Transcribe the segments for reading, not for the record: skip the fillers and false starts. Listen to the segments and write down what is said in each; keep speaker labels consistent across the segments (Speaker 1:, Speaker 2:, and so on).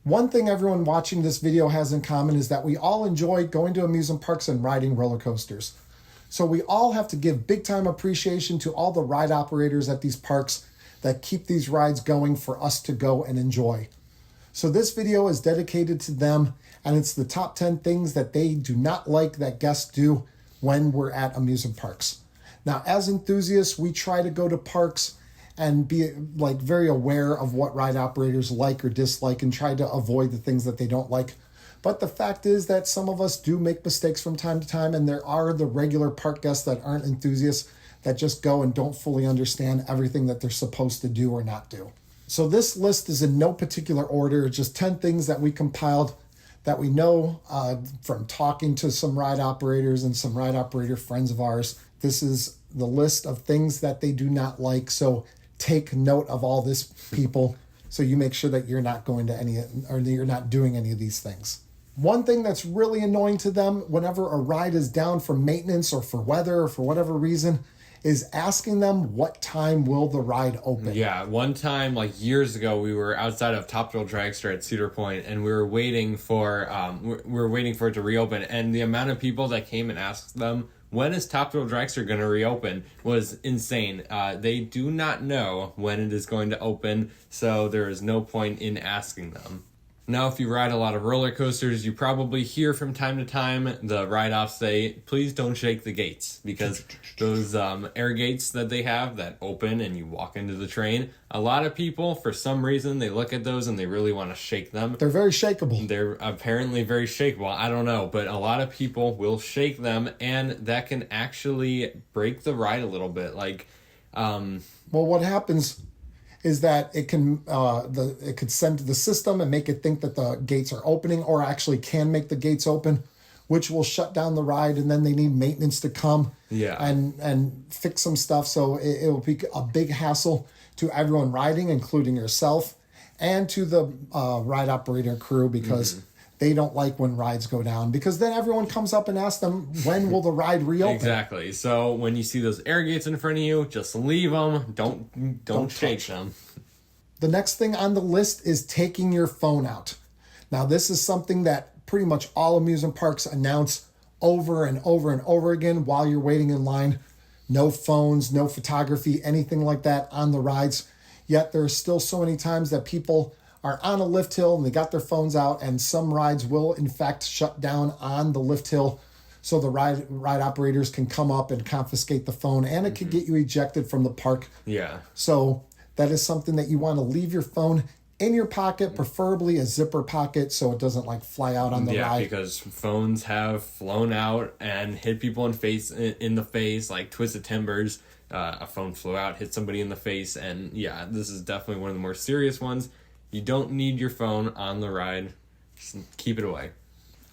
Speaker 1: One thing everyone watching this video has in common is that we all enjoy going to amusement parks and riding roller coasters. So we all have to give big time appreciation to all the ride operators at these parks that keep these rides going for us to go and enjoy. So this video is dedicated to them, and it's the top 10 things that they do not like that guests do when we're at amusement parks. Now, as enthusiasts, we try to go to parks and be very aware of what ride operators like or dislike and try to avoid the things that they don't like. But the fact is that some of us do make mistakes from time to time, and there are the regular park guests that aren't enthusiasts that just go and don't fully understand everything that they're supposed to do or not do. So this list is in no particular order, just 10 things that we compiled that we know from talking to some ride operators and some ride operator friends of ours. This is the list of things that they do not like. So take note of all this, people, so you make sure that you're not going to any, or that you're not doing any of these things. One thing that's really annoying to them whenever a ride is down for maintenance or for weather or for whatever reason is asking them what time will the ride open.
Speaker 2: Yeah, one time years ago we were outside of Top Thrill Dragster at Cedar Point, and we were waiting for it to reopen, and the amount of people that came and asked them when is Top Thrill Dragster going to reopen was insane. They do not know when it is going to open, so there is no point in asking them. Now, if you ride a lot of roller coasters, you probably hear from time to time the ride-offs say, please don't shake the gates, because those air gates that they have that open and you walk into the train, a lot of people, for some reason, they look at those and they really want to shake them.
Speaker 1: They're very shakeable.
Speaker 2: They're apparently very shakeable. I don't know, but a lot of people will shake them, and that can actually break the ride a little bit.
Speaker 1: Well, what happens is that it can it could send to the system and make it think that the gates are opening, or actually can make the gates open, which will shut down the ride, and then they need maintenance to come and fix some stuff. So it will be a big hassle to everyone riding, including yourself, and to the ride operator crew, because they don't like when rides go down, because then everyone comes up and asks them, when will the ride reopen?
Speaker 2: Exactly. So when you see those air gates in front of you, just leave them. Don't shake them.
Speaker 1: The next thing on the list is taking your phone out. Now, this is something that pretty much all amusement parks announce over and over and over again while you're waiting in line. No phones, no photography, anything like that on the rides. Yet there are still so many times that people are on a lift hill and they got their phones out, and some rides will in fact shut down on the lift hill, so the ride operators can come up and confiscate the phone, and it could get you ejected from the park.
Speaker 2: Yeah.
Speaker 1: So that is something that you want to leave your phone in your pocket, preferably a zipper pocket, so it doesn't fly out on the ride.
Speaker 2: Yeah, because phones have flown out and hit people in the face, like Twisted Timbers. A phone flew out, hit somebody in the face, and yeah, this is definitely one of the more serious ones. You don't need your phone on the ride. Just keep it away.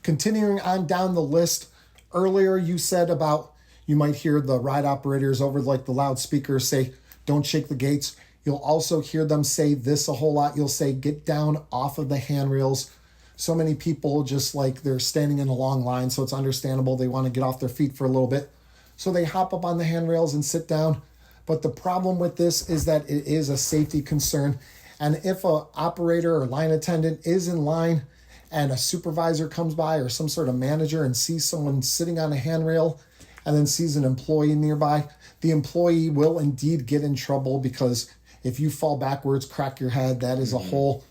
Speaker 1: Continuing on down the list, earlier you said about you might hear the ride operators over the loudspeakers say, don't shake the gates. You'll also hear them say this a whole lot. You'll say, get down off of the handrails. So many people just they're standing in a long line, so it's understandable. They want to get off their feet for a little bit. So they hop up on the handrails and sit down. But the problem with this is that it is a safety concern. And if an operator or line attendant is in line and a supervisor comes by or some sort of manager and sees someone sitting on a handrail and then sees an employee nearby, the employee will indeed get in trouble, because if you fall backwards, crack your head, that is a whole,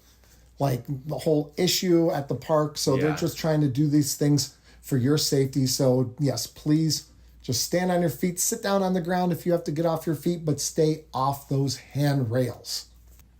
Speaker 1: the whole issue at the park. So they're just trying to do these things for your safety. So yes, please just stand on your feet, sit down on the ground if you have to get off your feet, but stay off those handrails.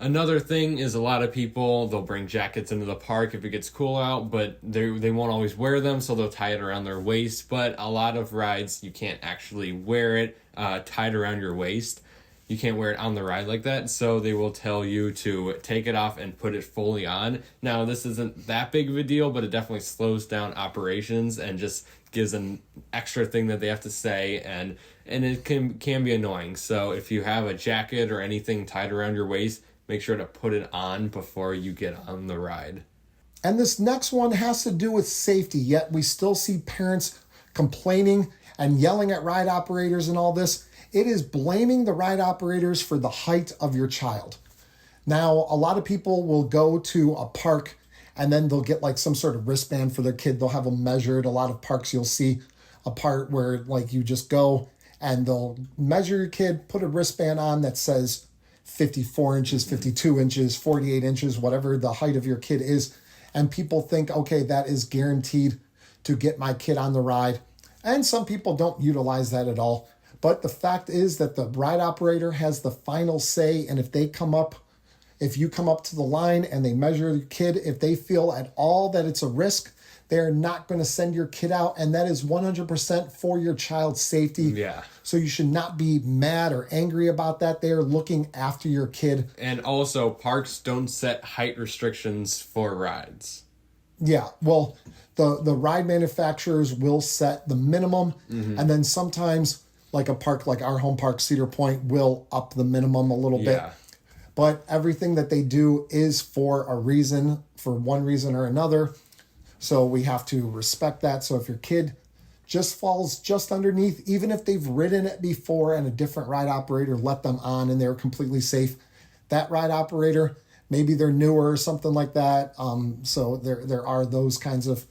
Speaker 2: Another thing is a lot of people, they'll bring jackets into the park if it gets cool out, but they won't always wear them, so they'll tie it around their waist. But a lot of rides, you can't actually wear it tied around your waist. You can't wear it on the ride like that, so they will tell you to take it off and put it fully on. Now, this isn't that big of a deal, but it definitely slows down operations and just gives an extra thing that they have to say, and it can be annoying. So if you have a jacket or anything tied around your waist, make sure to put it on before you get on the ride.
Speaker 1: And this next one has to do with safety, yet we still see parents complaining and yelling at ride operators and all this. It is blaming the ride operators for the height of your child. Now, a lot of people will go to a park and then they'll get like some sort of wristband for their kid. They'll have them measured. A lot of parks you'll see a part where like you just go and they'll measure your kid, put a wristband on that says 54 inches, 52 inches, 48 inches, whatever the height of your kid is. And people think, okay, that is guaranteed to get my kid on the ride. And some people don't utilize that at all. But the fact is that the ride operator has the final say. And if you come up to the line and they measure your kid, if they feel at all that it's a risk, they're not going to send your kid out. And that is 100% for your child's safety.
Speaker 2: Yeah.
Speaker 1: So you should not be mad or angry about that. They are looking after your kid.
Speaker 2: And also, parks don't set height restrictions for rides.
Speaker 1: Yeah, well, the ride manufacturers will set the minimum. And then sometimes, like a park like our home park, Cedar Point, will up the minimum a little bit. But everything that they do is for a reason, for one reason or another. So we have to respect that. So if your kid just falls just underneath, even if they've ridden it before and a different ride operator let them on and they're completely safe, that ride operator, maybe they're newer or something like that. So there are those kinds of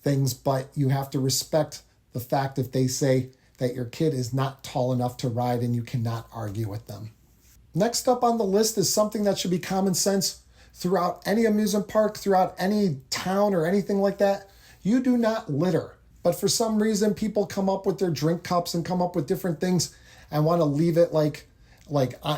Speaker 1: things, but you have to respect the fact if they say that your kid is not tall enough to ride and you cannot argue with them. Next up on the list is something that should be common sense throughout any amusement park, throughout any town or anything like that. You do not litter. But for some reason, people come up with their drink cups and come up with different things and want to leave it like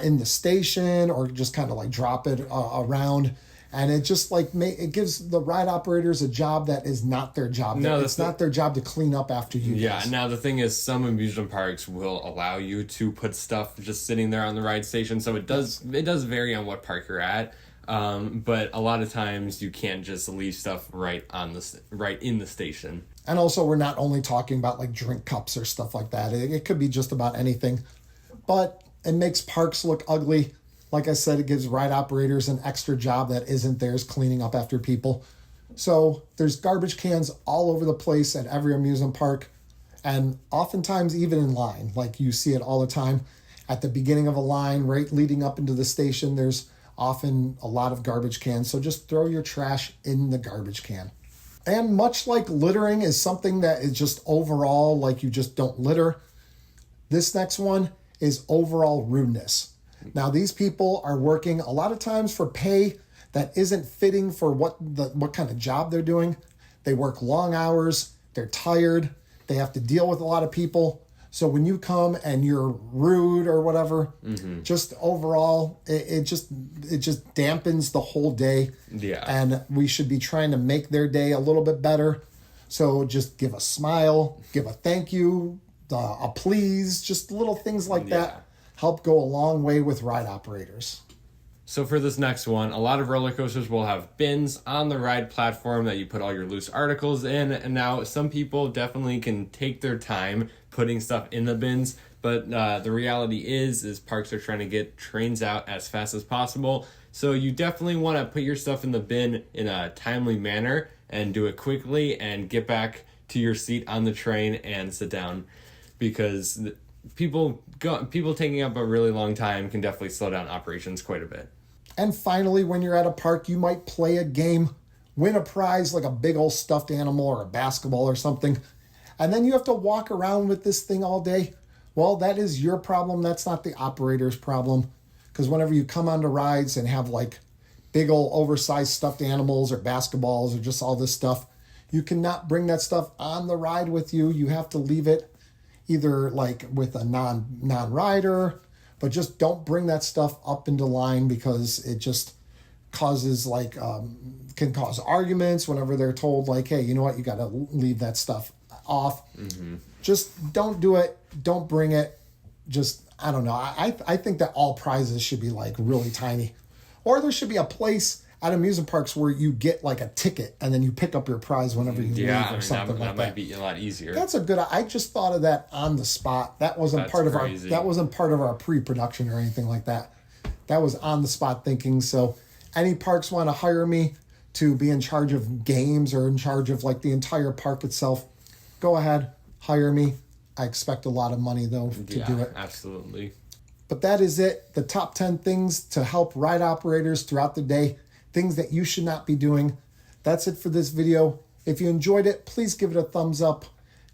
Speaker 1: in the station or just kind of like drop it around. And it just like it gives the ride operators a job that is not their job. No, it's not their job to clean up after you guys.
Speaker 2: Now the thing is, some amusement parks will allow you to put stuff just sitting there on the ride station. So it does vary on what park you're at. But a lot of times you can't just leave stuff right in the station.
Speaker 1: And also, we're not only talking about like drink cups or stuff like that. It could be just about anything. But it makes parks look ugly. Like I said, it gives ride operators an extra job that isn't theirs, cleaning up after people. So there's garbage cans all over the place at every amusement park. And oftentimes even in line, like you see it all the time. At the beginning of a line, right leading up into the station, there's often a lot of garbage cans. So just throw your trash in the garbage can. And much like littering is something that is just overall, like you just don't litter, this next one is overall rudeness. Now, these people are working a lot of times for pay that isn't fitting for what kind of job they're doing. They work long hours, they're tired, they have to deal with a lot of people. So when you come and you're rude or whatever, just overall, it just dampens the whole day.
Speaker 2: Yeah.
Speaker 1: And we should be trying to make their day a little bit better. So just give a smile, give a thank you, a please, just little things like that help go a long way with ride operators.
Speaker 2: So for this next one, a lot of roller coasters will have bins on the ride platform that you put all your loose articles in. And now some people definitely can take their time putting stuff in the bins. But the reality is parks are trying to get trains out as fast as possible. So you definitely want to put your stuff in the bin in a timely manner and do it quickly and get back to your seat on the train and sit down. Because people taking up a really long time can definitely slow down operations quite a bit.
Speaker 1: And finally, when you're at a park, you might play a game, win a prize like a big old stuffed animal or a basketball or something, and then you have to walk around with this thing all day. Well, that is your problem. That's not the operator's problem. Because whenever you come onto rides and have like big old oversized stuffed animals or basketballs or just all this stuff, you cannot bring that stuff on the ride with you. You have to leave it either like with a non-rider, but just don't bring that stuff up into line because it just causes can cause arguments whenever they're told like, hey, you know what, you got to leave that stuff off. Just don't do it. Don't bring it. Just, I don't know. I think that all prizes should be like really tiny, or there should be a place at amusement parks where you get like a ticket and then you pick up your prize whenever you leave or something like that.
Speaker 2: That might be a lot easier.
Speaker 1: That's a good. I just thought of that on the spot. That wasn't part of our pre-production or anything like that. That was on the spot thinking. So, any parks want to hire me to be in charge of games or in charge of like the entire park itself, go ahead, hire me. I expect a lot of money though to do it.
Speaker 2: Absolutely.
Speaker 1: But that is it. The top 10 things to help ride operators throughout the day. Things that you should not be doing. That's it for this video. If you enjoyed it, please give it a thumbs up.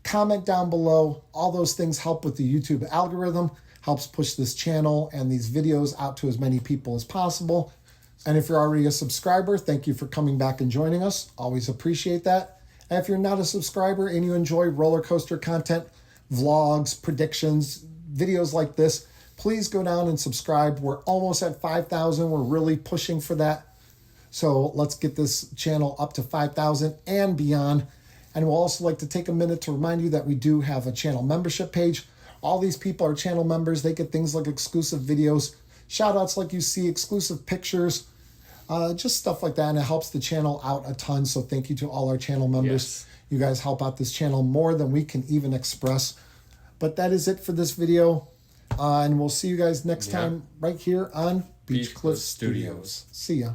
Speaker 1: Comment down below. All those things help with the YouTube algorithm, helps push this channel and these videos out to as many people as possible. And if you're already a subscriber, thank you for coming back and joining us. Always appreciate that. And if you're not a subscriber and you enjoy roller coaster content, vlogs, predictions, videos like this, please go down and subscribe. We're almost at 5,000. We're really pushing for that. So let's get this channel up to 5,000 and beyond. And we'll also like to take a minute to remind you that we do have a channel membership page. All these people are channel members. They get things like exclusive videos, shout outs like you see, exclusive pictures, just stuff like that. And it helps the channel out a ton. So thank you to all our channel members.
Speaker 2: Yes.
Speaker 1: You guys help out this channel more than we can even express. But that is it for this video. And we'll see you guys next time right here on Beach Cliff Studios. See ya.